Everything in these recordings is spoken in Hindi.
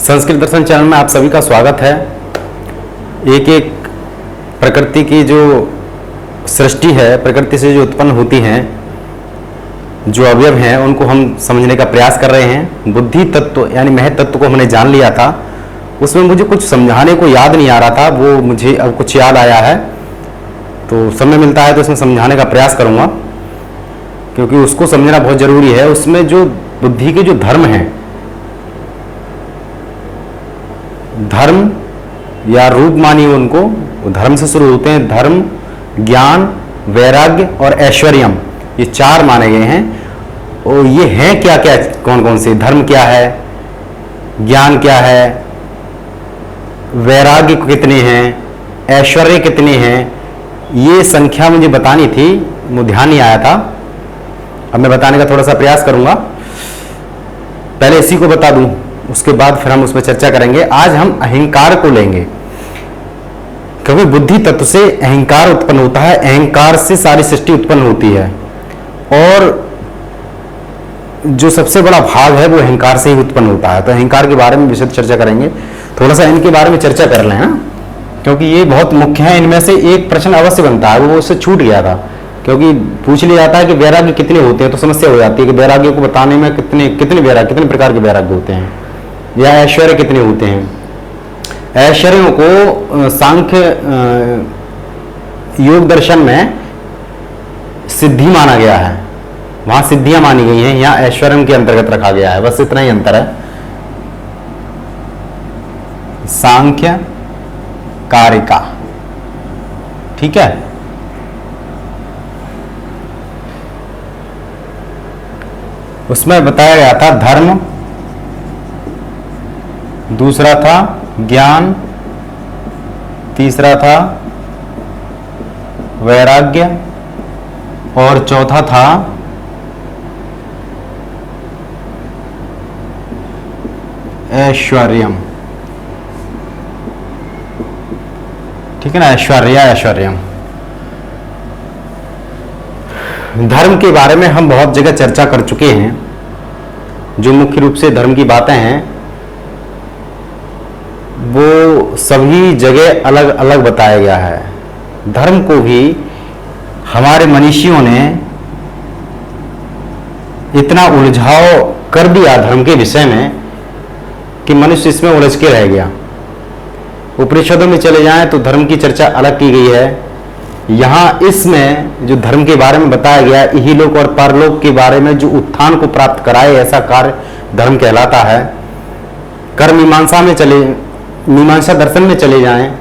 संस्कृत दर्शन चैनल में आप सभी का स्वागत है। एक एक प्रकृति की जो सृष्टि है, प्रकृति से जो उत्पन्न होती हैं, जो अवयव हैं, उनको हम समझने का प्रयास कर रहे हैं। बुद्धि तत्व यानी महत तत्व को हमने जान लिया था, उसमें मुझे कुछ समझाने को याद नहीं आ रहा था, वो मुझे अब कुछ याद आया है। तो समय मिलता है तो इसमें समझाने का प्रयास करूँगा, क्योंकि उसको समझना बहुत ज़रूरी है। उसमें जो बुद्धि के जो धर्म हैं, धर्म या रूप मानिए उनको, धर्म से शुरू होते हैं। धर्म, ज्ञान, वैराग्य और ऐश्वर्यम, ये चार माने गए हैं। और ये हैं क्या क्या, कौन कौन से? धर्म क्या है, ज्ञान क्या है, वैराग्य कितने हैं, ऐश्वर्य कितने हैं, ये संख्या मुझे बतानी थी, मुझे ध्यान नहीं आया था। अब मैं बताने का थोड़ा सा प्रयास करूंगा। पहले इसी को बता दूं, उसके बाद फिर हम उस पर चर्चा करेंगे। आज हम अहंकार को लेंगे, क्योंकि बुद्धि तत्व से अहंकार उत्पन्न होता है, अहंकार से सारी सृष्टि उत्पन्न होती है। और जो सबसे बड़ा भाग है वो अहंकार से ही उत्पन्न होता है। तो अहंकार के बारे में विशद चर्चा करेंगे। थोड़ा सा इनके बारे में चर्चा कर लें, क्योंकि ये बहुत मुख्य है। इनमें से एक प्रश्न अवश्य बनता है, वो उससे छूट गया था, क्योंकि पूछ लिया जाता है कि वैराग्य कितने होते हैं, तो समस्या हो जाती है कि वैराग्य को बताने में कितने वैराग्य, कितने प्रकार के वैराग्य होते हैं, या ऐश्वर्य कितने होते हैं। ऐश्वर्यों को सांख्य योग दर्शन में सिद्धि माना गया है, वहां सिद्धियां मानी गई हैं, यहां ऐश्वर्य के अंतर्गत रखा गया है। बस इतना ही अंतर है। सांख्य कारिका, ठीक है। उसमें बताया गया था धर्म, दूसरा था ज्ञान, तीसरा था वैराग्य और चौथा था ऐश्वर्यम, ठीक है ना। ऐश्वर्यम। धर्म के बारे में हम बहुत जगह चर्चा कर चुके हैं। जो मुख्य रूप से धर्म की बातें हैं वो सभी जगह अलग अलग बताया गया है। धर्म को भी हमारे मनीषियों ने इतना उलझाव कर दिया धर्म के विषय में कि मनुष्य इसमें उलझ के रह गया। उपनिषदों में चले जाएं तो धर्म की चर्चा अलग की गई है। यहाँ इसमें जो धर्म के बारे में बताया गया, इहलोक और परलोक के बारे में जो उत्थान को प्राप्त कराए, ऐसा कार्य धर्म कहलाता है। कर्म मीमांसा दर्शन में चले जाएं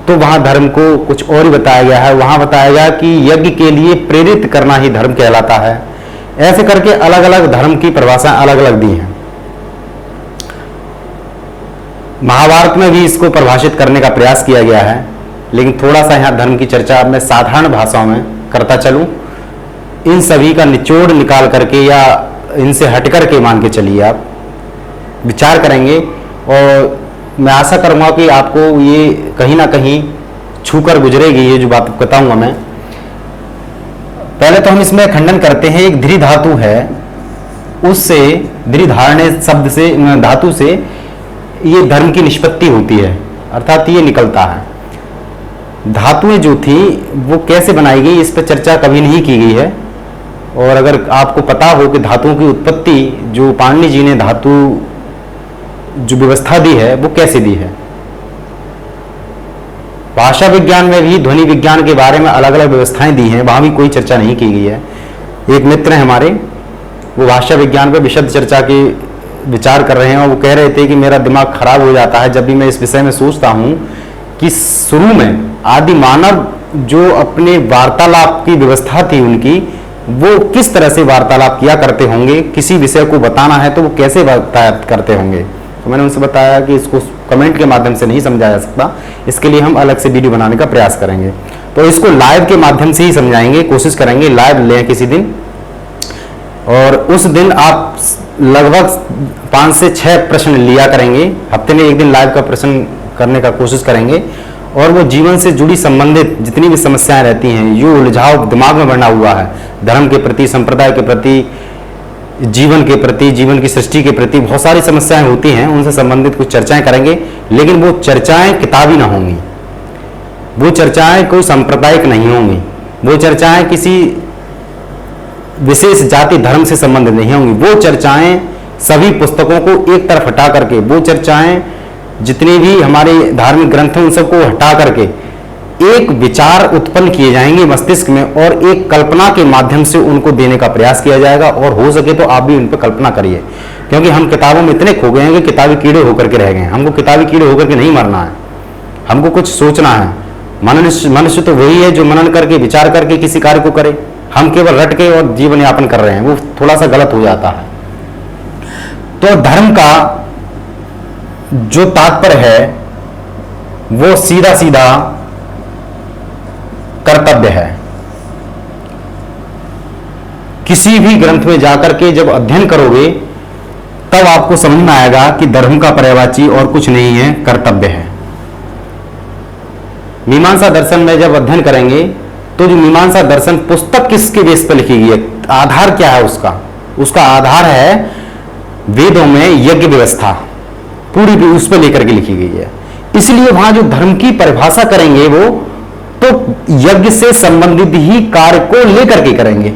तो वहां धर्म को कुछ और ही बताया गया है। वहां बताया गया कि यज्ञ के लिए प्रेरित करना ही धर्म कहलाता है। ऐसे करके अलग अलग धर्म की परिभाषाएं अलग अलग दी हैं। महाभारत में भी इसको परिभाषित करने का प्रयास किया गया है, लेकिन थोड़ा सा यहाँ धर्म की चर्चा मैं साधारण भाषाओं में करता चलूं। इन सभी का निचोड़ निकाल करके या इनसे हट करके मान के चलिए, आप विचार करेंगे और मैं आशा करूंगा कि आपको ये कहीं ना कहीं छूकर गुजरेगी, ये जो बात बताऊंगा मैं। पहले तो हम इसमें खंडन करते हैं। एक धृ धातु है, उससे धृ धारणे शब्द से, धातु से ये धर्म की निष्पत्ति होती है, अर्थात ये निकलता है। धातुएं जो थी वो कैसे बनाई गई, इस पर चर्चा कभी नहीं की गई है। और अगर आपको पता हो कि धातुओं की उत्पत्ति जो पाणिनि जी ने धातु जो व्यवस्था दी है वो कैसे दी है। भाषा विज्ञान में भी ध्वनि विज्ञान के बारे में अलग अलग व्यवस्थाएं दी हैं, वहां भी कोई चर्चा नहीं की गई है। एक मित्र हैं हमारे, वो भाषा विज्ञान पे विशद चर्चा की विचार कर रहे हैं, और वो कह रहे थे कि मेरा दिमाग खराब हो जाता है जब भी मैं इस विषय में सोचता हूं कि शुरू में आदि मानव जो अपने वार्तालाप की व्यवस्था थी उनकी, वो किस तरह से वार्तालाप किया करते होंगे। किसी विषय को बताना है तो वो कैसे वार्तालाप करते होंगे। तो मैंने उनसे बताया कि इसको कमेंट के माध्यम से नहीं समझा जा सकता, इसके लिए हम अलग से वीडियो बनाने का प्रयास करेंगे। तो इसको लाइव के माध्यम से ही समझाएंगे, कोशिश करेंगे लाइव लें किसी दिन। और उस दिन आप लगभग 5 से 6 प्रश्न लिया करेंगे। हफ्ते में एक दिन लाइव का प्रश्न करने का कोशिश करेंगे। और वो जीवन से जुड़ी संबंधित जितनी भी समस्याएं रहती हैं, जो उलझाव दिमाग में बना हुआ है धर्म के प्रति, संप्रदाय के प्रति, जीवन के प्रति, जीवन की सृष्टि के प्रति बहुत सारी समस्याएं होती हैं, उनसे संबंधित कुछ चर्चाएं करेंगे। लेकिन वो चर्चाएं किताबी ना होंगी, वो चर्चाएं कोई सांप्रदायिक नहीं होंगी, वो चर्चाएं किसी विशेष जाति धर्म से संबंधित नहीं होंगी। वो चर्चाएं सभी पुस्तकों को एक तरफ हटा करके, वो चर्चाएं जितने भी हमारे धार्मिक ग्रंथ हैं उन सबको हटा करके एक विचार उत्पन्न किए जाएंगे मस्तिष्क में, और एक कल्पना के माध्यम से उनको देने का प्रयास किया जाएगा। और हो सके तो आप भी उन पर कल्पना करिए, क्योंकि हम किताबों में इतने खो गए हैं कि किताबी कीड़े होकर के रह गए हैं। हमको किताबी कीड़े होकर के नहीं मरना है, हमको कुछ सोचना है। मनुष्य तो वही है जो मनन करके, विचार करके किसी कार्य को करे। हम केवल रट के और जीवन यापन कर रहे हैं, वो थोड़ा सा गलत हो जाता है। तो धर्म का जो तात्पर्य है वो सीधा सीधा कर्तव्य है। किसी भी ग्रंथ में जाकर के जब अध्ययन करोगे तब आपको समझ में आएगा कि धर्म का पर्यायवाची और कुछ नहीं है, कर्तव्य है। मीमांसा दर्शन में जब अध्ययन करेंगे तो जो मीमांसा दर्शन पुस्तक किसके बेस पर लिखी गई है, आधार क्या है उसका आधार है वेदों में यज्ञ व्यवस्था, पूरी भी उस पर लेकर के लिखी गई है। इसलिए वहां जो धर्म की परिभाषा करेंगे वो तो यज्ञ से संबंधित ही कार्य को लेकर के करेंगे,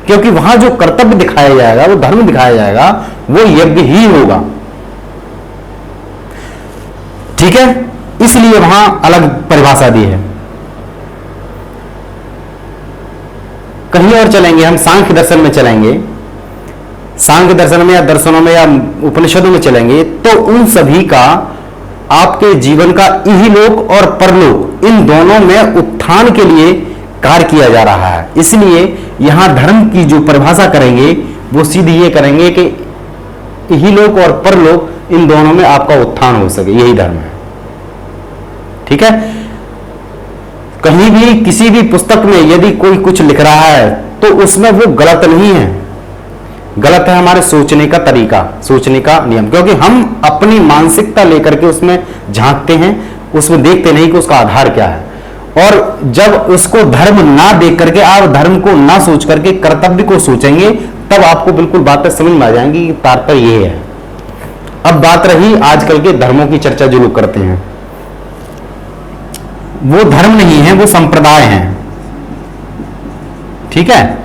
क्योंकि वहां जो कर्तव्य दिखाया जाएगा, वो धर्म दिखाया जाएगा, वो यज्ञ ही होगा। ठीक है, इसलिए वहां अलग परिभाषा दी है। कहीं और चलेंगे, हम सांख्य दर्शन में चलेंगे, सांख्य दर्शन में या दर्शनों में या उपनिषदों में चलेंगे तो उन सभी का आपके जीवन का इहलोक और परलोक, इन दोनों में उत्थान के लिए कार्य किया जा रहा है। इसलिए यहां धर्म की जो परिभाषा करेंगे वो सीधी ये करेंगे कि इहलोक और परलोक, इन दोनों में आपका उत्थान हो सके, यही धर्म है। ठीक है, कहीं भी किसी भी पुस्तक में यदि कोई कुछ लिख रहा है तो उसमें वो गलत नहीं है, गलत है हमारे सोचने का तरीका, सोचने का नियम, क्योंकि हम अपनी मानसिकता लेकर के उसमें झांकते हैं, उसमें देखते नहीं कि उसका आधार क्या है। और जब उसको धर्म ना देख करके, आप धर्म को ना सोच करके कर्तव्य को सोचेंगे, तब आपको बिल्कुल बातें समझ में आ जाएंगी कि तात्पर्य ये है। अब बात रही आजकल के धर्मों की चर्चा जो लोग करते हैं, वो धर्म नहीं है, वो संप्रदाय हैं। ठीक है,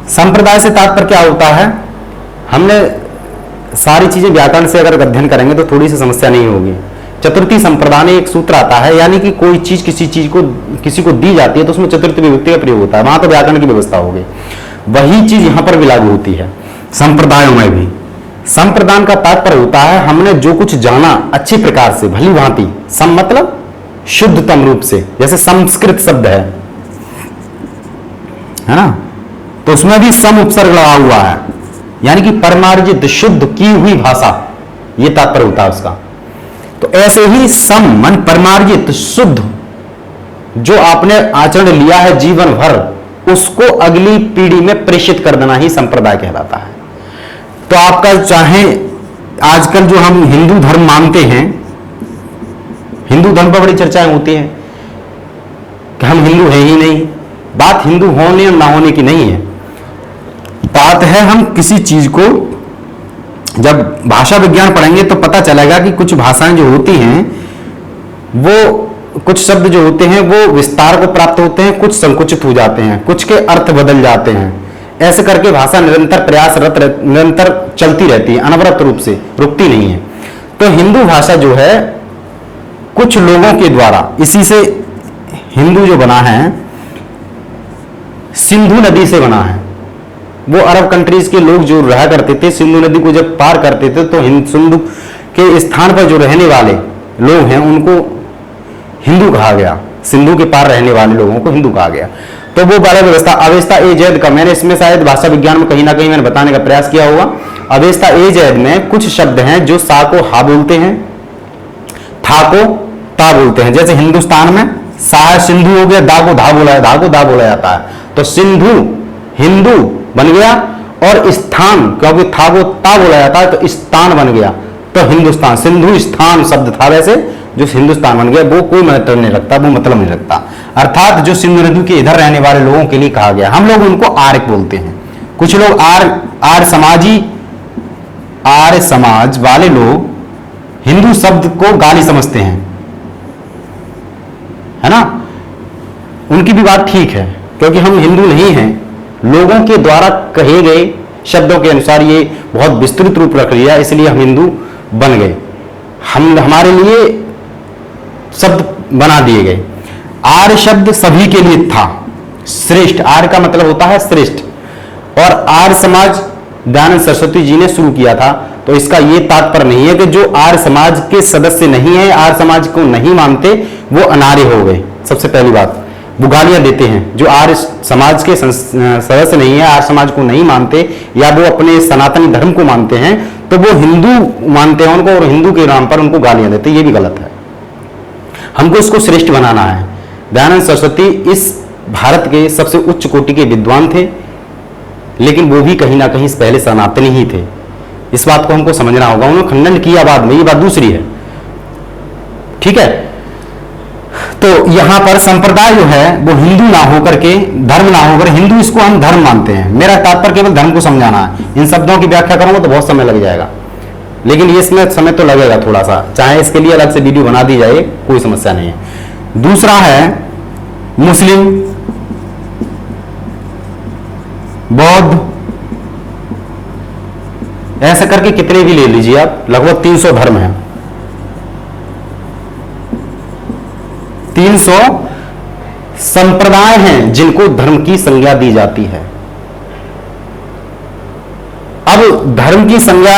संप्रदाय से तात्पर्य क्या होता है, हमने सारी चीजें व्याकरण से अगर अध्ययन करेंगे तो थोड़ी सी समस्या नहीं होगी। चतुर्थी संप्रदाय में एक सूत्र आता है, यानी कि कोई चीज किसी को दी जाती है तो उसमें चतुर्थी विभक्ति का प्रयोग होता है, वहां तो व्याकरण की व्यवस्था होगी। वही चीज यहां पर भी लागू होती है, संप्रदायों में भी। संप्रदान का तात्पर्य होता है हमने जो कुछ जाना अच्छी प्रकार से, भली भांति, सम मतलब शुद्धतम रूप से, जैसे संस्कृत शब्द है ना, तो उसमें भी सम उपसर्ग लगा हुआ है, यानी कि परमार्जित शुद्ध की हुई भाषा, यह तात्पर्य होता है उसका। तो ऐसे ही सम मन परमार्जित शुद्ध जो आपने आचरण लिया है जीवन भर, उसको अगली पीढ़ी में प्रेषित कर देना ही संप्रदाय कहलाता है। तो आपका चाहे आजकल जो हम हिंदू धर्म मानते हैं, हिंदू धर्म पर बड़ी चर्चाएं होती हैं कि हम हिंदू हैं ही नहीं। बात हिंदू होने और ना होने की नहीं है, बात है हम किसी चीज को जब भाषा विज्ञान पढ़ेंगे तो पता चलेगा कि कुछ भाषाएं जो होती हैं, वो कुछ शब्द जो होते हैं वो विस्तार को प्राप्त होते हैं, कुछ संकुचित हो जाते हैं, कुछ के अर्थ बदल जाते हैं। ऐसे करके भाषा निरंतर प्रयासरत, निरंतर चलती रहती है, अनवरत रूप से रुकती नहीं है। तो हिंदू भाषा जो है कुछ लोगों के द्वारा, इसी से हिंदू जो बना है सिंधु नदी से बना है। वो अरब कंट्रीज के लोग जो रहा करते थे, सिंधु नदी को जब पार करते थे तो सिंधु के स्थान पर जो रहने वाले लोग हैं उनको हिंदू कहा गया, सिंधु के पार रहने वाले लोगों को हिंदू कहा गया। तो वो वाला व्यवस्था अवेस्ता ए जैद का, मैंने इसमें शायद भाषा विज्ञान में कहीं ना कहीं मैंने बताने का प्रयास किया होगा। अवेस्ता ए जैद में कुछ शब्द हैं जो सा को हा बोलते हैं, था को ता बोलते हैं। जैसे हिंदुस्तान में सा सिंधु हो गया, दा को धा बोला है, धा को दा बोला जाता है। तो सिंधु हिंदू बन गया, और स्थान क्योंकि था को ता बोला जाता है तो स्थान बन गया, तो हिंदुस्तान। सिंधु स्थान शब्द था वैसे, जो हिंदुस्तान बन गया, वो कोई महत्व नहीं रखता, वो मतलब नहीं रखता। अर्थात जो सिंधु नदी के इधर रहने वाले लोगों के लिए कहा गया। हम लोग उनको आर्य बोलते हैं, कुछ लोग आर्य समाज वाले लोग हिंदू शब्द को गाली समझते हैं, है ना। उनकी भी बात ठीक है, क्योंकि हम हिंदू नहीं हैं। लोगों के द्वारा कहे गए शब्दों के अनुसार ये बहुत विस्तृत रूप रख लिया, इसलिए हम हिंदू बन गए। हमारे लिए शब्द बना दिए गए। आर्य शब्द सभी के लिए था, श्रेष्ठ। आर्य का मतलब होता है श्रेष्ठ, और आर्य समाज दयानंद सरस्वती जी ने शुरू किया था। तो इसका यह तात्पर्य नहीं है कि जो आर्य समाज के सदस्य नहीं है, आर्य समाज को नहीं मानते, वो अनार्य हो गए। सबसे पहली बात, वो गालियां देते हैं जो आर्य समाज के सदस्य नहीं है, आर्य समाज को नहीं मानते, या वो अपने सनातनी धर्म को मानते हैं, तो वो हिंदू मानते हैं उनको, और हिंदू के नाम पर उनको गालियां देते हैं। ये भी गलत है। हमको इसको श्रेष्ठ बनाना है। दयानंद सरस्वती इस भारत के सबसे उच्च कोटि के विद्वान थे, लेकिन वो भी कहीं ना कहीं पहले सनातनी ही थे। इस बात को हमको समझना होगा। उन्होंने खंडन किया बाद में, ये बात दूसरी है, ठीक है। तो यहां पर संप्रदाय जो है वो हिंदू ना होकर के, धर्म ना होकर, हिंदू इसको हम धर्म मानते हैं। मेरा तात्पर्य केवल धर्म को समझाना है। इन शब्दों की व्याख्या करूंगा तो बहुत समय लग जाएगा, लेकिन ये इसमें समय तो लगेगा थोड़ा सा, चाहे इसके लिए अलग से वीडियो बना दी जाए, कोई समस्या नहीं है। दूसरा है मुस्लिम, बौद्ध, ऐसा करके कितने भी ले लीजिए आप, लगभग 300 धर्म हैं। 300 संप्रदाय हैं जिनको धर्म की संज्ञा दी जाती है। अब धर्म की संज्ञा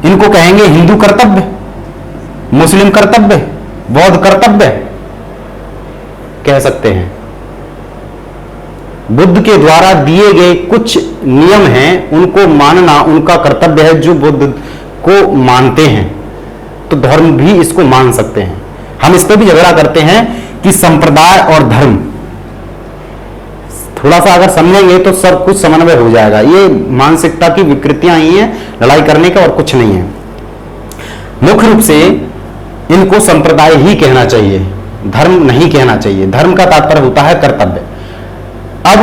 इनको कहेंगे हिंदू कर्तव्य, मुस्लिम कर्तव्य, बौद्ध कर्तव्य कह सकते हैं। बुद्ध के द्वारा दिए गए कुछ नियम हैं, उनको मानना उनका कर्तव्य है, जो बुद्ध को मानते हैं। तो धर्म भी इसको मान सकते हैं। हम इस पर भी झगड़ा करते हैं कि संप्रदाय और धर्म, थोड़ा सा अगर समझेंगे तो सब कुछ समन्वय हो जाएगा। ये मानसिकता की विकृतियां ही हैं लड़ाई करने का, और कुछ नहीं है। मुख्य रूप से इनको संप्रदाय ही कहना चाहिए, धर्म नहीं कहना चाहिए। धर्म का तात्पर्य होता है कर्तव्य। अब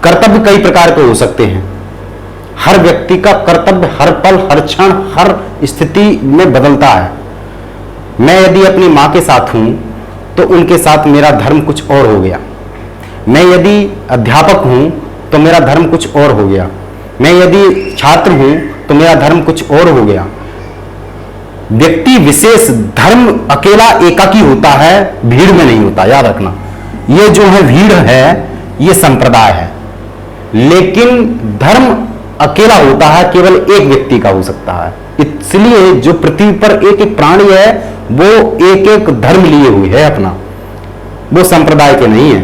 कर्तव्य कई प्रकार के हो सकते हैं। हर व्यक्ति का कर्तव्य हर पल, हर क्षण, हर स्थिति में बदलता है। मैं यदि अपनी मां के साथ हूं तो उनके साथ मेरा धर्म कुछ और हो गया। मैं यदि अध्यापक हूं तो मेरा धर्म कुछ और हो गया। मैं यदि छात्र हूं तो मेरा धर्म कुछ और हो गया। व्यक्ति विशेष धर्म अकेला एकाकी होता है, भीड़ में नहीं होता, याद रखना। ये जो है भीड़ है, ये संप्रदाय है, लेकिन धर्म अकेला होता है, केवल एक व्यक्ति का हो सकता है। इसलिए जो पृथ्वी पर एक एक प्राणी है वो एक एक धर्म लिए हुए है अपना, वो संप्रदाय के नहीं है।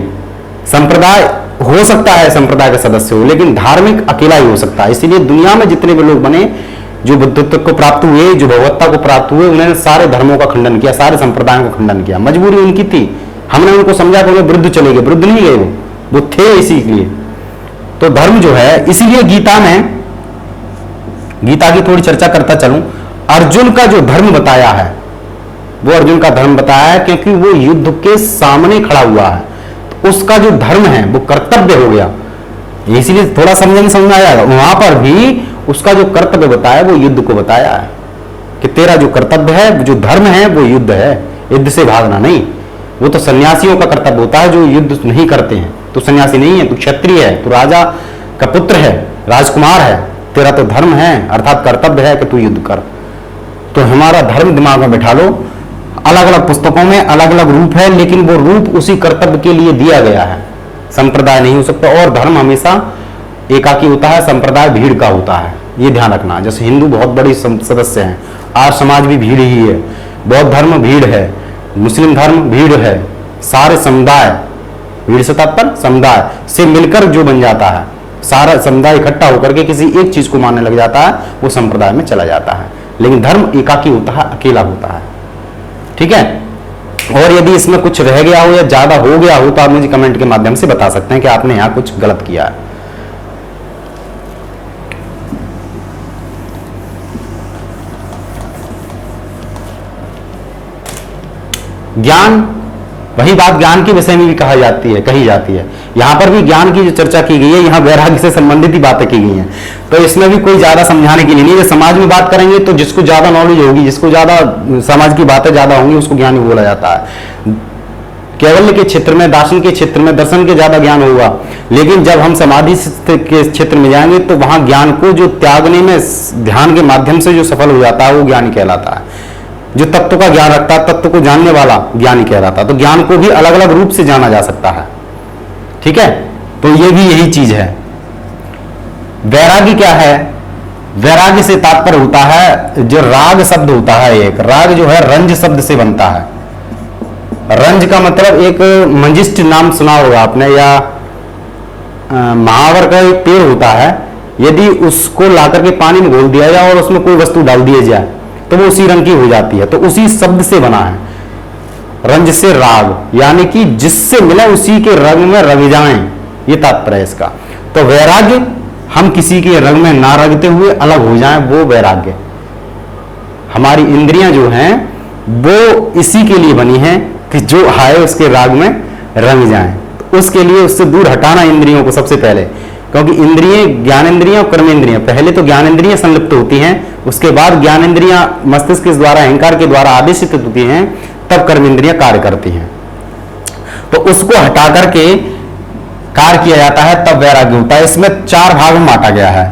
संप्रदाय हो सकता है संप्रदाय का सदस्य हो, लेकिन धार्मिक अकेला ही हो सकता है। इसीलिए दुनिया में जितने भी लोग बने, जो बुद्धत्व को प्राप्त हुए, जो भगवत्ता को प्राप्त हुए, उन्होंने सारे धर्मों का खंडन किया, सारे संप्रदायों का खंडन किया। मजबूरी उनकी थी, हमने उनको समझा कि वो वृद्ध चले गए, वृद्ध नहीं गए, वो थे इसी के लिए। तो धर्म जो है, इसीलिए गीता में, गीता की थोड़ी चर्चा करता चलूं, अर्जुन का जो धर्म बताया है वो अर्जुन का धर्म बताया है क्योंकि वो युद्ध के सामने खड़ा हुआ है। तो उसका जो धर्म है वो कर्तव्य हो गया। इसीलिए थोड़ा समझने समझ में आएगा। वहां पर भी उसका जो कर्तव्य बताया वो युद्ध को बताया है कि तेरा जो कर्तव्य है, जो धर्म है, वो युद्ध है, युद्ध से भागना नहीं। वो तो सन्यासियों का कर्तव्य होता है जो युद्ध नहीं करते हैं। तू सन्यासी नहीं है, तू क्षत्रिय है, तू राजा का पुत्र है, राजकुमार है, तेरा तो धर्म है, अर्थात कर्तव्य है कि तू युद्ध कर। तो हमारा धर्म दिमाग में बैठा लो। अलग अलग पुस्तकों में अलग अलग रूप है, लेकिन वो रूप उसी कर्तव्य के लिए दिया गया है। संप्रदाय नहीं हो सकता, और धर्म हमेशा एकाकी होता है, संप्रदाय भीड़ का होता है, ये ध्यान रखना। जैसे हिंदू बहुत बड़ी सदस्य हैं, आर्य समाज भी भीड़ ही है, बौद्ध धर्म भीड़ है, मुस्लिम धर्म भीड़ है, सारे समुदाय, भीड़ से तात्पर्य समुदाय से मिलकर जो बन जाता है, सारा समुदाय इकट्ठा होकर के किसी एक चीज को मानने लग जाता है, वो संप्रदाय में चला जाता है। लेकिन धर्म एकाकी होता है, अकेला होता है, ठीक है। और यदि इसमें कुछ रह गया हो या ज्यादा हो गया हो तो आप मुझे कमेंट के माध्यम से बता सकते हैं कि आपने यहां कुछ गलत किया है। ज्ञान वही बात ज्ञान के विषय में भी कही जाती है। यहाँ पर भी ज्ञान की जो चर्चा की गई है, यहाँ वैराग्य से संबंधित ही बातें की गई हैं। तो इसमें भी कोई ज्यादा समझाने के लिए नहीं है। समाज में बात करेंगे तो जिसको ज्यादा नॉलेज होगी, जिसको ज्यादा समाज की बातें ज्यादा होंगी, उसको ज्ञानी बोला जाता है। केवल्य के क्षेत्र में, दार्शनिक के क्षेत्र में दर्शन के ज्यादा ज्ञान होगा, लेकिन जब हम समाधि के क्षेत्र में जाएंगे तो वहां ज्ञान को जो त्यागने में ध्यान के माध्यम से जो सफल हो जाता है वो ज्ञानी कहलाता है। जो तत्व का ज्ञान रखता है, तत्व को जानने वाला ज्ञानी कहलाता है। तो ज्ञान को भी अलग अलग रूप से जाना जा सकता है, ठीक है। तो ये भी यही चीज है। वैराग्य क्या है? वैराग्य से तात्पर्य होता है जो राग शब्द होता है, एक राग जो है रंज शब्द से बनता है। रंज का मतलब एक मंजिष्ठ नाम सुना होगा आपने, या महावर का एक पेड़ होता है, यदि उसको लाकर के पानी में घोल दिया जाए और उसमें कोई वस्तु डाल दी जाए तो वो उसी रंग की हो जाती है। तो उसी शब्द से बना है रंज से राग, यानी कि जिससे मिला उसी के रंग में रंग जाएं, ये तात्पर्य है इसका। तो वैराग्य, हम किसी के रंग में ना रंगते हुए अलग हो जाएं, वो वैराग्य। हमारी इंद्रियां जो हैं वो इसी के लिए बनी हैं कि जो आए उसके राग में रंग जाएं। तो उसके लिए उससे दूर हटाना इंद्रियों को सबसे पहले, क्योंकि इंद्रियां, ज्ञानेंद्रियां और कर्मेंद्रियां, पहले तो ज्ञानेंद्रियां संलिप्त होती हैं, उसके बाद ज्ञानेंद्रियां मस्तिष्क के द्वारा, अहंकार के द्वारा आदेशित होती हैं, तब कर्मेंद्रियां कार्य करती हैं। तो उसको हटा करके कार्य किया जाता है, तब वैराग्य होता है। इसमें 4 भाग में बांटा गया है।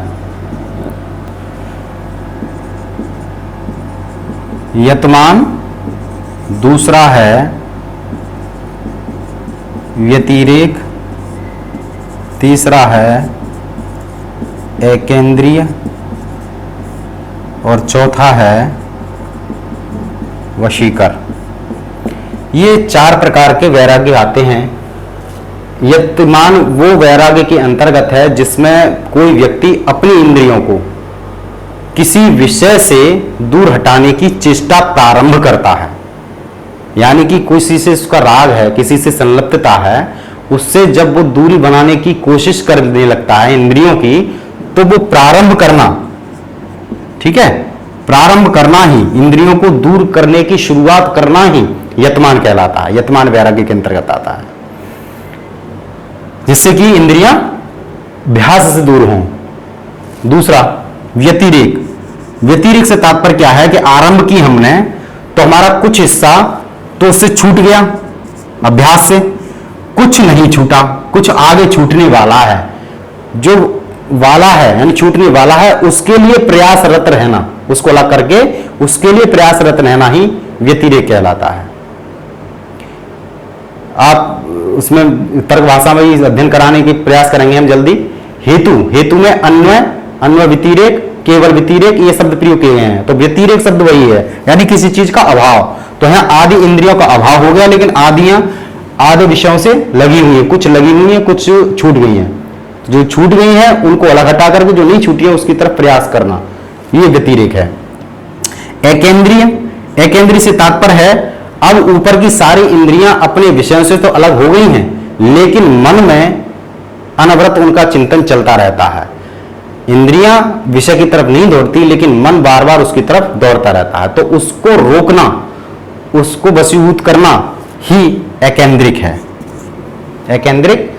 यतमान, दूसरा है व्यतिरेक, तीसरा है एकेंद्रिय, और चौथा है वशीकर। ये 4 प्रकार के वैराग्य आते हैं। यतमान वो वैराग्य के अंतर्गत है जिसमें कोई व्यक्ति अपनी इंद्रियों को किसी विषय से दूर हटाने की चेष्टा प्रारंभ करता है, यानी कि किसी से उसका राग है, किसी से संलिप्तता है, उससे जब वो दूरी बनाने की कोशिश करने लगता है इंद्रियों की, तो वो प्रारंभ करना, ठीक है, प्रारंभ करना ही, इंद्रियों को दूर करने की शुरुआत करना ही यतमान कहलाता है। यतमान वैराग्य के अंतर्गत आता है, जिससे कि इंद्रियां अभ्यास से दूर हों। दूसरा व्यतिरेक। व्यतिरेक से तात्पर्य क्या है कि आरंभ की हमने तो हमारा कुछ हिस्सा तो उससे छूट गया अभ्यास से, कुछ नहीं छूटा, कुछ आगे छूटने वाला है। जो वाला है यानी छूटने वाला है, उसके लिए प्रयासरत रहना, उसको अलग करके उसके लिए प्रयासरत रहना ही व्यतिरेक कहलाता है। आप उसमें तर्क भाषा में ही अध्ययन कराने के प्रयास करेंगे हम जल्दी। हेतु, हेतु में अन्वय, अन्वय व्यतिरेक, केवल व्यतिरेक, ये शब्द प्रयोग किए गए हैं। तो व्यतिरेक शब्द वही है, यानी किसी चीज का अभाव। तो यहाँ आदि इंद्रियों का अभाव हो गया, लेकिन आदियां आधे विषयों से लगी हुई है, कुछ लगी हुई है, कुछ छूट गई हैं। जो छूट गई हैं उनको अलग हटा करके जो नहीं छूटी है उसकी तरफ प्रयास करना, ये व्यतिरेक है। एकेंद्रिय, एकेंद्रिय से तात्पर्य है अब ऊपर की सारी इंद्रियां अपने विषयों से तो अलग हो गई हैं, लेकिन मन में अनवरत उनका चिंतन चलता रहता है। इंद्रियां विषय की तरफ नहीं दौड़ती, लेकिन मन बार बार उसकी तरफ दौड़ता रहता है। तो उसको रोकना, उसको वशीभूत करना ही एकेंद्रिक है, एकेंद्रिक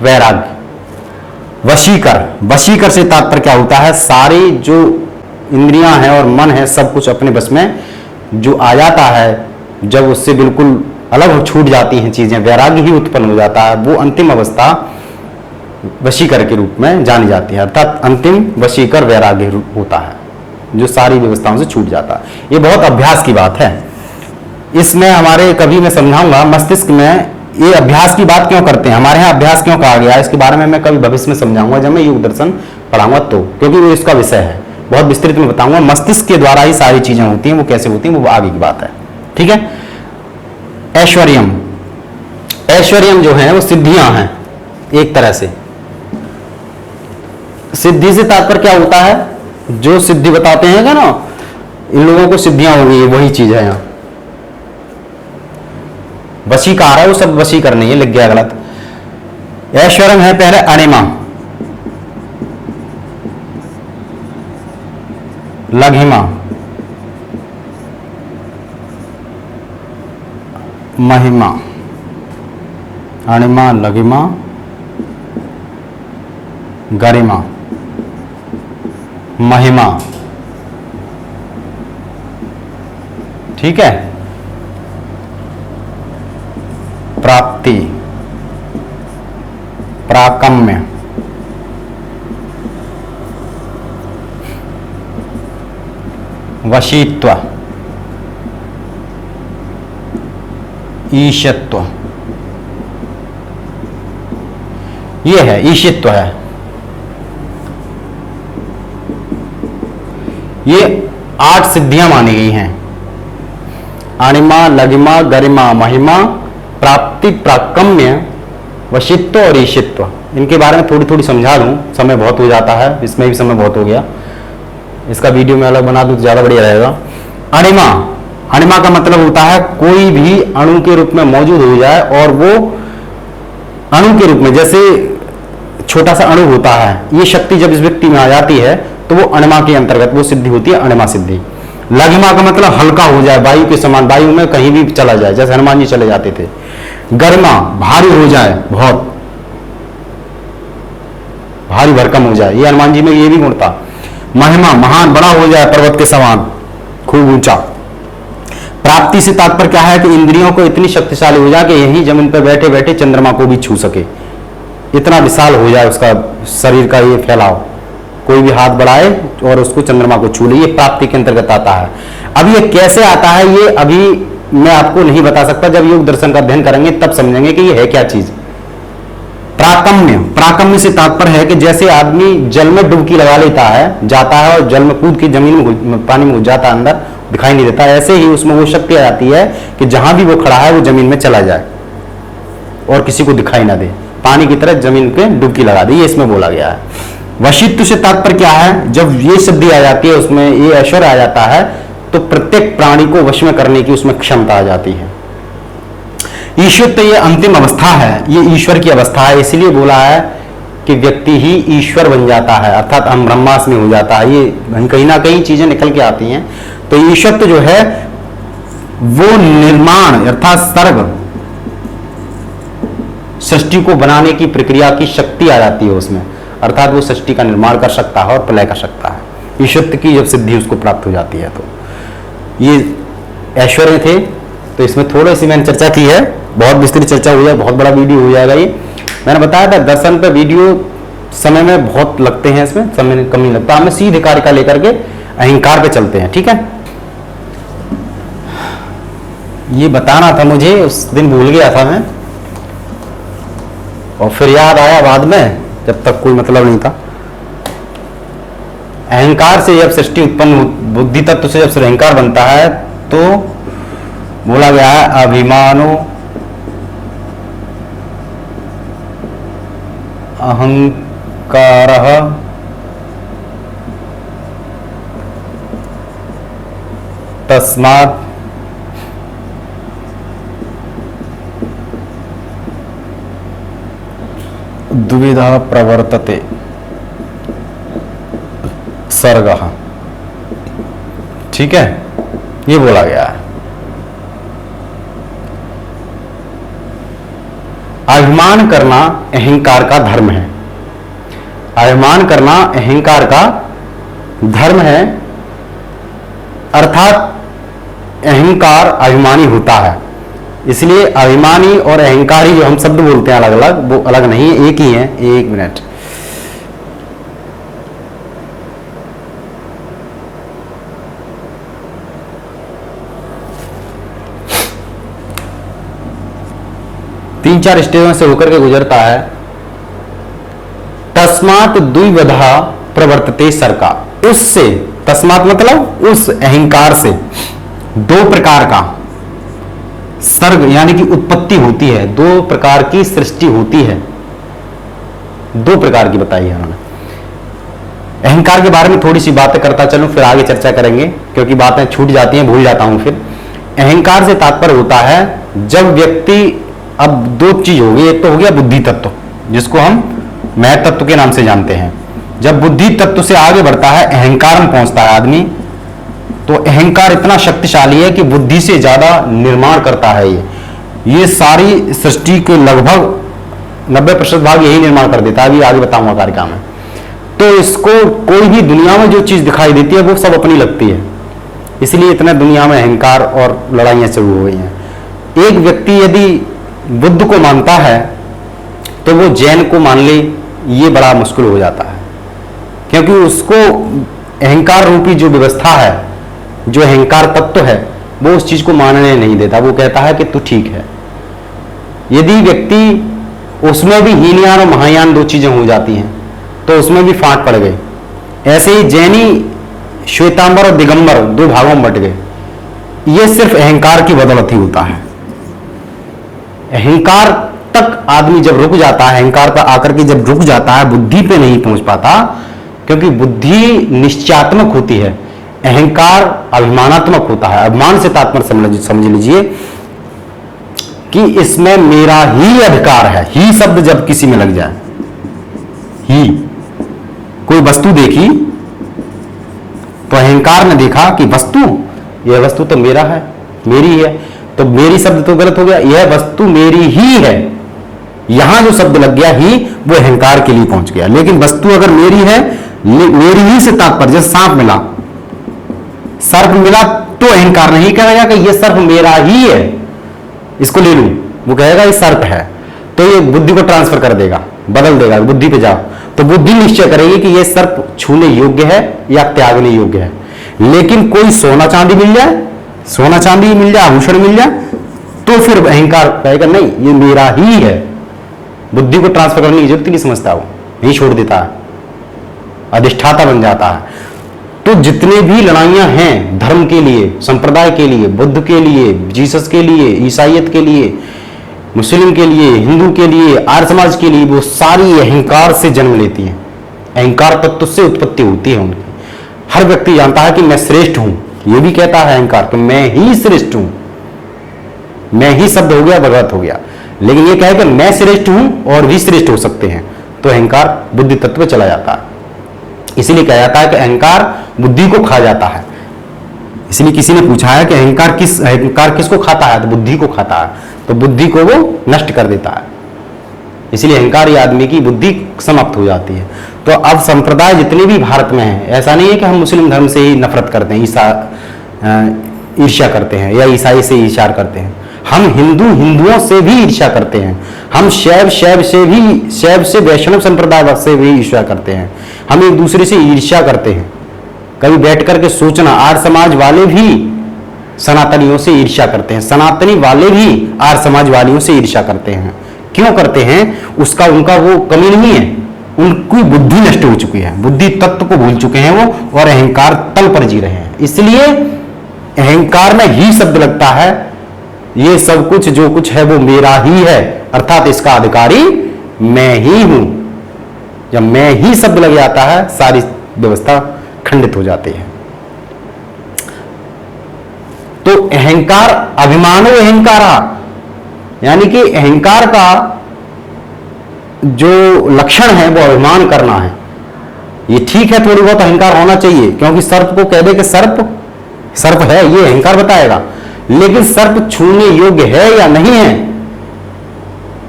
वैराग्य। वशीकर, वशीकर से तात्पर्य क्या होता है, सारी जो इंद्रियां हैं और मन है सब कुछ अपने बस में जो आ जाता है, जब उससे बिल्कुल अलग हो छूट जाती हैं चीजें, वैराग्य ही उत्पन्न हो जाता है। वो अंतिम अवस्था वशीकर के रूप में जानी जाती है, अर्थात अंतिम वशीकर वैराग्य होता है, जो सारी व्यवस्थाओं से छूट जाता है। ये बहुत अभ्यास की बात है। इसमें हमारे, कभी मैं समझाऊंगा मस्तिष्क में ये अभ्यास की बात क्यों करते हैं, हमारे यहाँ अभ्यास क्यों कहा गया है, इसके बारे में मैं कभी भविष्य में समझाऊंगा जब मैं योग दर्शन पढ़ाऊंगा तो, क्योंकि वो इसका विषय है, बहुत विस्तृत में बताऊंगा। मस्तिष्क के द्वारा ही सारी चीजें होती हैं, वो कैसे होती हैं वो आगे की बात है, ठीक है। ऐश्वर्यम, ऐश्वर्यम जो है वो सिद्धियां हैं एक तरह से। सिद्धि से तात्पर्य क्या होता है, जो सिद्धि बताते हैं क्या ना, इन लोगों को सिद्धियां हो गई, वही चीज है यहाँ। वशीकार है वो सब, वशीकर नहीं है, लिख गया गलत। ऐश्वर्यम है पहले अणिमा, लघिमा, महिमा, अणिमा, लघिमा, गरिमा, महिमा। ठीक है, प्राप्ति, प्राकम्य, वशीत्व, ईशत्व, ये है ईशित्व है। ये 8 सिद्धियां मानी गई हैं। अणिमा, लघिमा, गरिमा, महिमा, प्राप्ति, प्राकम्य, वशित्व और ईशित्व। इनके बारे में थोड़ी थोड़ी समझा दूं, समय बहुत हो जाता है, इसमें भी समय बहुत हो गया, इसका वीडियो में अलग बना दूं तो ज्यादा बढ़िया रहेगा। अणिमा, अणिमा का मतलब होता है कोई भी अणु के रूप में मौजूद हो जाए और वो अणु के रूप में, जैसे छोटा सा अणु होता है, ये शक्ति जब इस व्यक्ति में आ जाती है तो वो अणिमा के अंतर्गत वो सिद्धि होती है, अणिमा सिद्धि। लघिमा का मतलब हल्का हो जाए, वायु के समान, वायु में कहीं भी चला जाए, जैसे हनुमान जी चले जाते थे। गरिमा, भारी हो जाए, बहुत भारी भरकम हो जाए, ये हनुमान जी में ये भी गुण था। महिमा, महान, बड़ा हो जाए, पर्वत के समान, खूब ऊंचा। प्राप्ति से तात्पर्य क्या है कि इंद्रियों को इतनी शक्तिशाली हो जाए कि यही जमीन पर बैठे बैठे चंद्रमा को भी छू सके, इतना विशाल हो जाए उसका शरीर का ये फैलाव, कोई भी हाथ बढ़ाए और उसको चंद्रमा को छू ले, ये प्राप्ति के अंतर्गत आता है। अब ये कैसे आता है ये अभी मैं आपको नहीं बता सकता, जब योग दर्शन का अध्ययन करेंगे तब समझेंगे कि ये है क्या चीज। प्राकम्य, प्राकम्य से तात्पर्य है कि जैसे आदमी जल में डुबकी लगा लेता है, जाता है और जल में कूद के जमीन में पानी में घुस जाता है, अंदर दिखाई नहीं देता, ऐसे ही उसमें वो शक्ति आ जाती है कि जहां भी वो खड़ा है वो जमीन में चला जाए और किसी को दिखाई ना दे, पानी की तरह जमीन पे डुबकी लगा दे, ये इसमें बोला गया है। वशित्व से तात्पर्य क्या है, जब ये सिद्धि आ जाती है, उसमें ये ऐश्वर्य आ जाता है, तो प्रत्येक प्राणी को वश में करने की उसमें क्षमता आ जाती है। ईश्वरत्व ये अंतिम अवस्था है, ये ईश्वर की अवस्था है, इसलिए बोला है कि व्यक्ति ही ईश्वर बन जाता है, अर्थात हम ब्रह्मास्मि हो जाता है। ये कहीं ना कहीं चीजें निकल के आती हैं। तो ईश्वरत्व जो है वो निर्माण अर्थात सर्ग, सृष्टि को बनाने की प्रक्रिया की शक्ति आ जाती है उसमें, अर्थात वो सृष्टि का निर्माण कर सकता है और प्रलय कर सकता है। ईश्वरत्व की जब सिद्धि उसको प्राप्त हो जाती है, तो ये ऐश्वर्य थे। तो इसमें थोड़ी सी मैंने चर्चा की है, बहुत विस्तृत चर्चा हो जाए, बहुत बड़ा वीडियो हो जाएगा। ये मैंने बताया था दर्शन पे वीडियो समय में बहुत लगते हैं, इसमें समय कम नहीं लगता। हमें सीधे कार्य का लेकर के अहंकार पे चलते हैं, ठीक है। ये बताना था मुझे, उस दिन भूल गया था मैं, और फिर याद आया बाद में, जब तक कोई मतलब नहीं था। अहंकार से जब सृष्टि उत्पन्न, बुद्धि तत्व से जब अहंकार बनता है तो बोला गया है अभिमानो अहंकारः तस्मात् द्विविधा प्रवर्तते सर्गः। ठीक है, ये बोला गया है। अभिमान करना अहंकार का धर्म है, अभिमान करना अहंकार का धर्म है, अर्थात अहंकार अभिमानी होता है। इसलिए अभिमानी और अहंकारी जो हम शब्द बोलते हैं अलग अलग, वो अलग नहीं है, एक ही है। एक मिनट, तीन चार स्टेजों से होकर के गुजरता है। तस्मात् द्विविधा प्रवर्तते सर्गा, उससे, तस्मात् मतलब उस अहंकार से दो प्रकार का सर्ग यानी कि उत्पत्ति होती है, दो प्रकार की सृष्टि होती है, दो प्रकार की बताई है उन्होंने। अहंकार के बारे में थोड़ी सी बातें करता चलूं, फिर आगे चर्चा करेंगे, क्योंकि बातें छूट जाती हैं, भूल जाता हूं फिर। अहंकार से तात्पर्य होता है जब व्यक्ति, अब दो चीज होगी, एक तो हो गया बुद्धि तत्व जिसको हम मैं तत्व के नाम से जानते हैं। जब बुद्धि तत्व से आगे बढ़ता है, अहंकार में पहुंचता है आदमी, तो अहंकार इतना शक्तिशाली है कि बुद्धि से ज्यादा निर्माण करता है ये। ये सारी सृष्टि के लगभग 90% भाग यही निर्माण कर देता है। अभी आगे बताऊंगा कार्यक्रम में। तो इसको कोई भी दुनिया में जो चीज दिखाई देती है वो सब अपनी लगती है, इसलिए इतना दुनिया में अहंकार और लड़ाइयां शुरू हो गई हैं। एक व्यक्ति यदि बुद्ध को मानता है तो वो जैन को मान ले, ये बड़ा मुश्किल हो जाता है, क्योंकि उसको अहंकार रूपी जो व्यवस्था है, जो अहंकार तत्व है, वो उस चीज को मानने नहीं देता। वो कहता है कि तू ठीक है। यदि व्यक्ति उसमें भी हीनयान और महायान दो चीजें हो जाती हैं तो उसमें भी फाट पड़ गई। ऐसे ही जैनी श्वेतांबर और दिगंबर दो भागों में बट गए। यह सिर्फ अहंकार की बदौलत ही होता है। अहंकार तक आदमी जब रुक जाता है, अहंकार पर आकर के जब रुक जाता है, बुद्धि पे नहीं पहुंच पाता, क्योंकि बुद्धि निश्चयात्मक होती है, अहंकार अभिमानात्मक होता है। अभिमान से तात्पर्य समझ लीजिए कि इसमें मेरा ही अधिकार है। ही शब्द जब किसी में लग जाए, ही कोई वस्तु देखी तो अहंकार ने देखा कि वस्तु, यह वस्तु तो मेरा है, मेरी है, तो मेरी शब्द तो गलत हो गया, यह वस्तु मेरी ही है। यहां जो शब्द लग गया ही, वो अहंकार के लिए पहुंच गया। लेकिन वस्तु अगर मेरी है, मेरी ही से तात्पर्य, जैसे सांप मिला, सर्प मिला, तो अहंकार नहीं कहेगा कि यह सर्प मेरा ही है, इसको ले लूं। वो कहेगा ये सर्प है, तो ये बुद्धि को ट्रांसफर कर देगा, बदल देगा, बुद्धि पे जाओ, तो बुद्धि निश्चय करेगी कि यह सर्प छूने योग्य है या त्यागने योग्य है। लेकिन कोई सोना चांदी मिल जाए, सोना चांदी मिल जाए, आभूषण मिल जाए, तो फिर अहंकार कहेगा नहीं ये मेरा ही है। बुद्धि को ट्रांसफर करने की जरूरत नहीं समझता, वो नहीं छोड़ देता है, अधिष्ठाता बन जाता है। तो जितने भी लड़ाइयां हैं धर्म के लिए, संप्रदाय के लिए, बुद्ध के लिए, जीसस के लिए, ईसाइयत के लिए, मुस्लिम के लिए, हिंदू के लिए, आर्य समाज के लिए, वो सारी अहंकार से जन्म लेती हैं। अहंकार तत्व से उत्पत्ति होती है उनकी। हर व्यक्ति जानता है कि मैं श्रेष्ठ हूं, ये भी कहता है अहंकार, तो मैं ही श्रेष्ठ हूं, मैं ही शब्द हो गया, भगवत हो गया। लेकिन ये कहे कि मैं श्रेष्ठ हूं और भी श्रेष्ठ हो सकते हैं, तो अहंकार बुद्धि तत्व चला जाता है। इसीलिए कहा जाता है कि अहंकार बुद्धि को खा जाता है। इसलिए किसी ने पूछा है कि अहंकार किसको खाता है, तो बुद्धि को खाता है, तो बुद्धि को वो नष्ट कर देता है। इसलिए अहंकारी आदमी की बुद्धि समाप्त हो जाती है। तो अब संप्रदाय जितने भी भारत में हैं, ऐसा नहीं है कि हम मुस्लिम धर्म से ही नफरत करते हैं, ईर्ष्या करते हैं, या ईसाई से ईर्ष्या करते हैं। हम हिंदुओं से भी ईर्ष्या करते हैं। हम शैव से वैष्णव संप्रदाय से भी ईर्ष्या करते हैं। हम एक दूसरे से ईर्ष्या करते हैं। कभी बैठ करके सोचना, आर्य समाज वाले भी सनातनियों से ईर्ष्या करते हैं, सनातनी वाले भी आर्य समाज वालियों से ईर्ष्या करते हैं। क्यों करते हैं? उसका उनका वो कमी नहीं है, उनकी बुद्धि नष्ट हो चुकी है, बुद्धि तत्व को भूल चुके हैं वो, और अहंकार तल पर जी रहे हैं। इसलिए अहंकार में ही शब्द लगता है, ये सब कुछ जो कुछ है वो मेरा ही है, अर्थात इसका अधिकारी मैं ही हूं। जब मैं ही शब्द लग जाता है, सारी व्यवस्था खंडित हो जाती है। तो अहंकार अभिमानो अहंकारा, यानी कि अहंकार का जो लक्षण है वो अभिमान करना है। ये ठीक है, थोड़ी बहुत अहंकार होना चाहिए, क्योंकि सर्प को कह दे कि सर्प है, ये अहंकार बताएगा। लेकिन सर्प छूने योग्य है या नहीं है,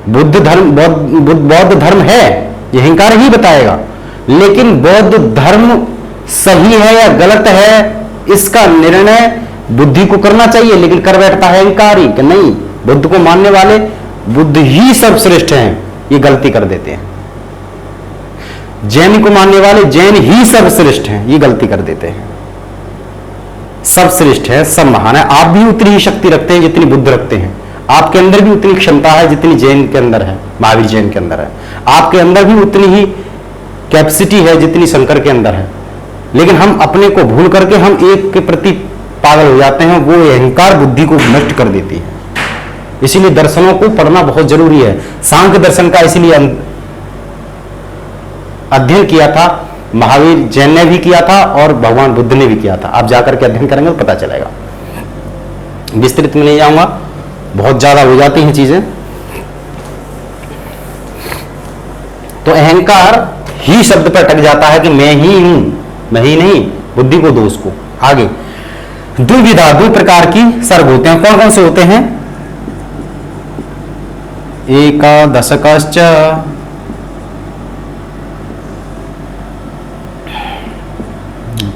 बौद्ध धर्म है, ये अहंकार ही बताएगा। लेकिन बौद्ध धर्म सही है या गलत है, इसका निर्णय बुद्धि को करना चाहिए, लेकिन कर बैठता है अहंकार ही कि नहीं, बुद्ध को मानने वाले बुद्ध ही सर्वश्रेष्ठ हैं, ये गलती कर देते हैं। जैन को मानने वाले जैन ही सर्वश्रेष्ठ हैं, ये गलती कर देते हैं। सब श्रेष्ठ है, सब महान है। आप भी उतनी ही शक्ति रखते हैं जितनी बुद्ध रखते हैं, आपके अंदर भी उतनी क्षमता है जितनी जैन के अंदर है, महावीर जैन के अंदर है। आपके अंदर भी उतनी ही कैपेसिटी है जितनी शंकर के अंदर है। लेकिन हम अपने को भूल करके हम एक के प्रति पागल हो जाते हैं, वो अहंकार बुद्धि को नष्ट कर देती है। इसीलिए दर्शनों को पढ़ना बहुत जरूरी है। सांख्य दर्शन का इसलिए अध्ययन किया था, महावीर जैन ने भी किया था और भगवान बुद्ध ने भी किया था। आप जाकर के अध्ययन करेंगे तो पता चलेगा। विस्तृत में नहीं जाऊंगा, बहुत ज्यादा हो जाती हैं चीजें। तो अहंकार ही शब्द पर अटक जाता है कि मैं ही हूं, मैं ही नहीं, बुद्धि को दो उसको। आगे द्विविधा, दो प्रकार की सर्ग होते हैं। कौन कौन से होते हैं? एकादशकश्च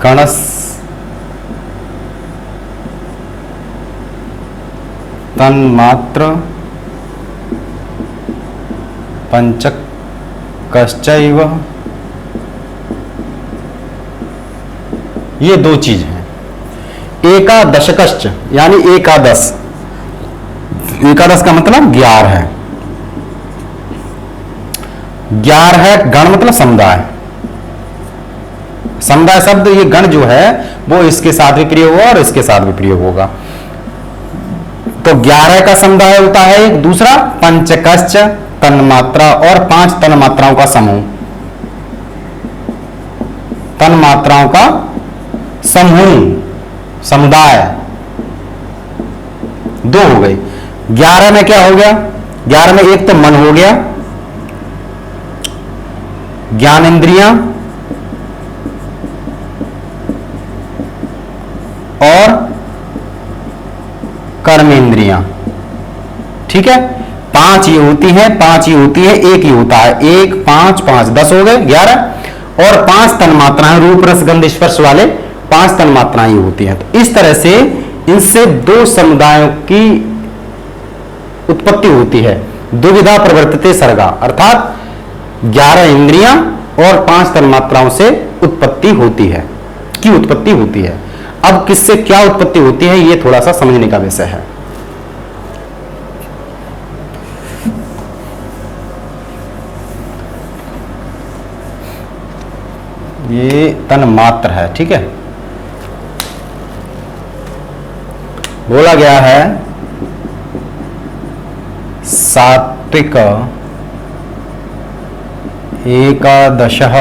गणस् तन्मात्र पंचकश्चैव, ये दो चीज हैं। एकादशकश्च यानी एकादश, एकादश का मतलब 11 है। 11 है, गण मतलब समुदाय। समुदाय शब्द, ये गण जो है वो इसके साथ भी प्रयोग होगा और इसके साथ भी प्रयोग होगा। तो 11 का समुदाय होता है एक। दूसरा पंचकश्च तन्मात्रा, और 5 तन्मात्राओं का समूह, तन्मात्राओं का समूह, समुदाय, दो हो गई। 11 में क्या हो गया? 11 में एक तो मन हो गया, ज्ञानेंद्रियां और कर्मेंद्रियां, ठीक है। 5 ये होती हैं, 5 ये होती है, एक ये होता है। 1 5 5 10 हो गए 11, और 5 तन्मात्राएं, रूप रस गंध स्पर्श वाले 5 तन्मात्राएं ये होती हैं। तो इस तरह से इनसे 2 समुदायों की उत्पत्ति होती है। द्विविधा प्रवर्तते सर्गा, अर्थात 11 इंद्रियां और 5 तन्मात्राओं से उत्पत्ति होती है, की उत्पत्ति होती है। अब किससे क्या उत्पत्ति होती है, यह थोड़ा सा समझने का विषय है। ये तन्मात्र है, ठीक है। बोला गया है सात्विक एकादशः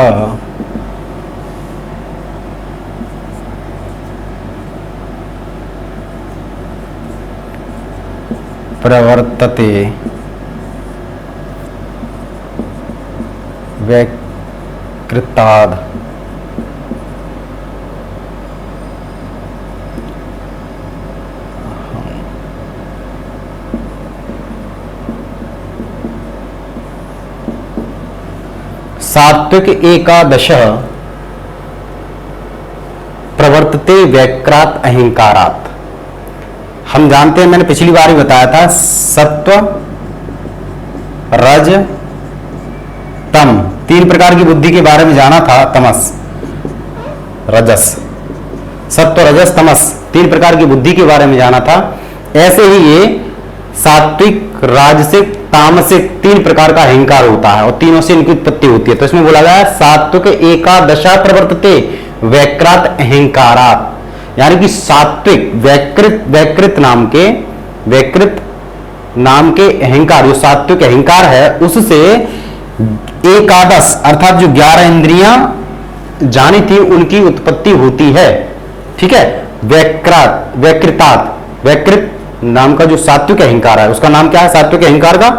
प्रवर्तते वैकृताद् सात्विक एकादश प्रवर्तते वैक्रात अहंकारात। हम जानते हैं, मैंने पिछली बार ही बताया था, सत्व रज तम, 3 प्रकार की बुद्धि के बारे में जाना था। तमस रजस, सत्व रजस तमस, 3 प्रकार की बुद्धि के बारे में जाना था। ऐसे ही ये सात्विक राजसिक तामसिक 3 प्रकार का अहंकार होता है, और तीनों से इनकी उत्पत्ति होती है। तो इसमें बोला गया है सात्विक एकादशा प्रवर्तते वैक्रात अहंकारात, यानी कि सात्विक वैकृत नाम के अहंकार, जो सात्विक अहंकार है, उससे एकादश अर्थात जो 11 इंद्रियां जानी थी उनकी उत्पत्ति होती है, ठीक है। वैकृत नाम का जो सात्विक अहंकार है, उसका नाम क्या है? सात्विक अहंकार का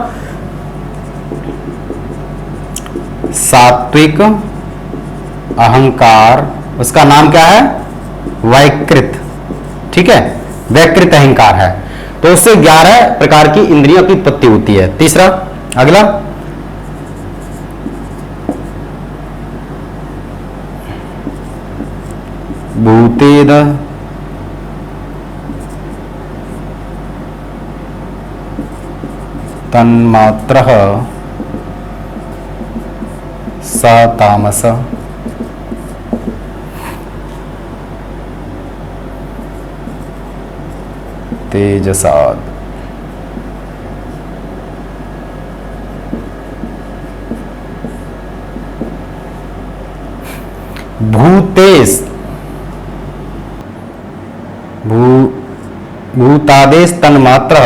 सात्विक अहंकार, उसका नाम क्या है? वैकृत, ठीक है। वैकृत अहंकार है, तो उससे 11 प्रकार की इंद्रियों की उत्पत्ति होती है। तीसरा, अगला भूतेद तन्मात्रः स तामस तेजसाद। भूतेश भूतादेश तन्मात्र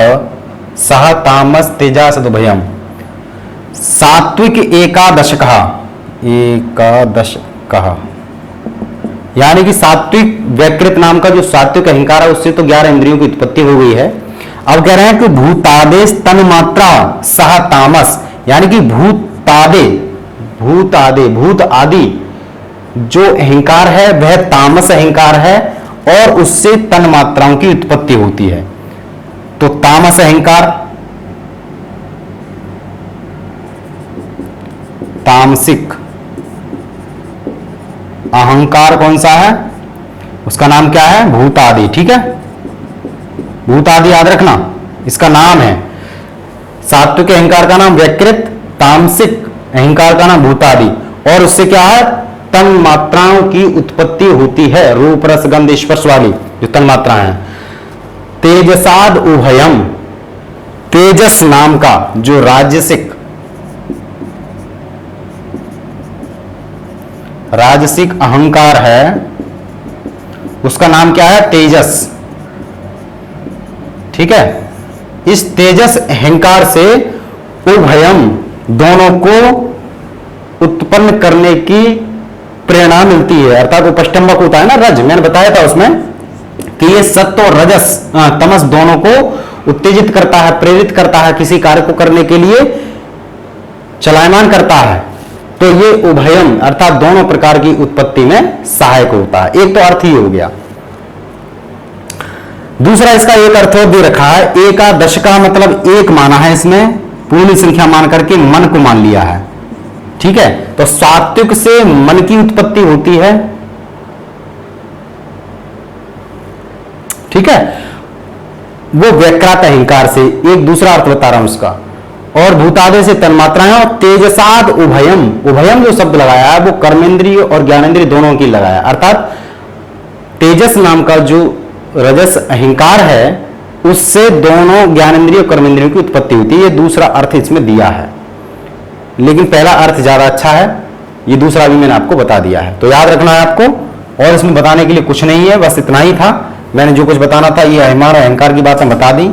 सह तामस तेजास उभयम। सात्विक एकादश कहा, यानी कि सात्विक वैकृत नाम का जो सात्विक अहंकार है, उससे तो 11 इंद्रियों की उत्पत्ति हो गई है। अब कह रहे हैं कि भूतादेश तन्मात्रा सह तामस, यानी कि भूत आदि जो अहंकार है वह तामस अहंकार है, और उससे तन्मात्राओं की उत्पत्ति होती है। तो तामस अहंकार तामसिक अहंकार कौन सा है, उसका नाम क्या है, भूतादि। ठीक है, भूतादि याद रखना, इसका नाम है। सात्विक अहंकार का नाम व्यकृत, तामसिक अहंकार का नाम भूतादि, और उससे क्या है, तन मात्राओं की उत्पत्ति होती है, रूप रस गंध स्पर्श वाली जो तन मात्राएं हैं। तेजसाद उभयम, तेजस नाम का जो राजसिक अहंकार है उसका नाम क्या है, तेजस। ठीक है, इस तेजस अहंकार से उभयम दोनों को उत्पन्न करने की प्रेरणा मिलती है, अर्थात उपष्टंबक होता है ना रज, मैंने बताया था उसमें कि ये सत्व और रजस तमस दोनों को उत्तेजित करता है, प्रेरित करता है, किसी कार्य को करने के लिए चलायमान करता है। तो ये उभयम अर्थात दोनों प्रकार की उत्पत्ति में सहायक होता है। एक तो अर्थ ही हो गया। दूसरा इसका एक अर्थ और भी रखा है, एकादश का मतलब एक माना है, इसमें पूर्ण संख्या मान करके मन को मान लिया है। ठीक है, तो सात्विक से मन की उत्पत्ति होती है। ठीक है, वो व्यक्रात अहंकार से, एक दूसरा अर्थ बता रहा हूं उसका। और भूतादि से तन्मात्राएं, और तेजसाद उभयम, उभयम जो शब्द लगाया है वो कर्मेंद्रिय और ज्ञानेंद्रिय दोनों की लगाया, अर्थात तेजस नाम का जो रजस अहंकार है उससे दोनों ज्ञानेंद्रिय और कर्मेंद्रियों की उत्पत्ति होती है। ये दूसरा अर्थ इसमें दिया है, लेकिन पहला अर्थ ज्यादा अच्छा है, ये दूसरा भी मैंने आपको बता दिया है। तो याद रखना है आपको, और इसमें बताने के लिए कुछ नहीं है, बस इतना ही था। मैंने जो कुछ बताना था ये अभिमान और अहंकार की बातें बता दी।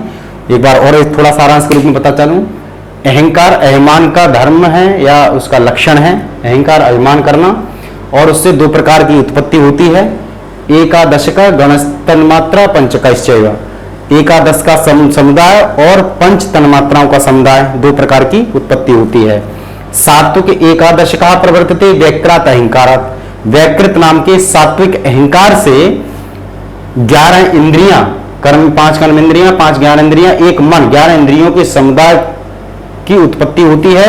एक बार और थोड़ा सारांश के रूप में बता चलूं, अहंकार अभिमान का धर्म है या उसका लक्षण है, अहंकार अभिमान करना, और उससे दो प्रकार की उत्पत्ति होती है, एकादश का गणस तन्मात्रा पंचकश्चैव, एकादश का समुदाय और पंच तन्मात्राओं का समुदाय, दो प्रकार की उत्पत्ति होती है। सात्विक एकादश का प्रवर्तते व्यक्रात अहंकारात, व्यकृत नाम के सात्विक अहंकार से 11 इंद्रियां, कर्म 5 कर्म इंद्रियां, 5 ज्ञान इंद्रियां, एक मन, 11 इंद्रियों के समुदाय की उत्पत्ति होती है।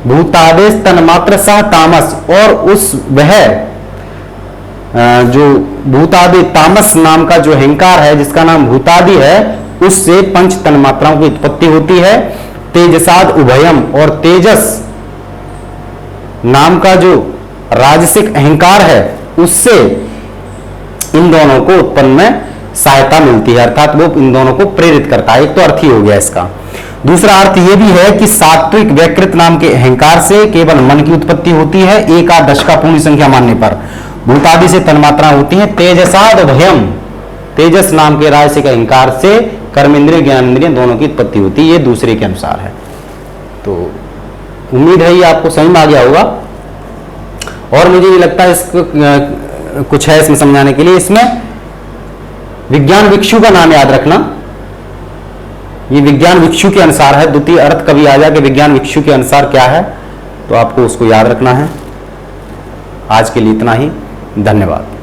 भूतादेश तन्मात्र सह तामस, और उस वह जो भूतादि तामस नाम का जो अहंकार है जिसका नाम भूतादि है, उससे पंच तन्मात्राओं की उत्पत्ति होती है। तेजसाद उभयम, और तेजस नाम का जो राजसिक अहंकार है उससे इन दोनों को उत्पन्न में सहायता मिलती है, अर्थात वो इन दोनों को प्रेरित करता है। एक तो अर्थ ही हो गया इसका। दूसरा अर्थ यह भी है कि सात्विक व्यकृत नाम के अहंकार से केवल मन की उत्पत्ति होती है, एकादश का पूर्ण संख्या मानने पर। भूतादि से तन्मात्रा होती है। तेजसाद भयम, तेजस नाम के राजसिक अहंकार से कर्मेंद्रिय ज्ञानेंद्रिय दोनों की उत्पत्ति होती है, ये दूसरे के अनुसार है। तो उम्मीद है ये आपको समझ में आ गया होगा, और मुझे ये लगता है इसको कुछ है इसमें समझाने के लिए। इसमें विज्ञान भिक्षु का नाम याद रखना, ये विज्ञान भिक्षु के अनुसार है। द्वितीय अर्थ कभी आ जाए कि विज्ञान भिक्षु के अनुसार क्या है, तो आपको उसको याद रखना है। आज के लिए इतना ही, धन्यवाद।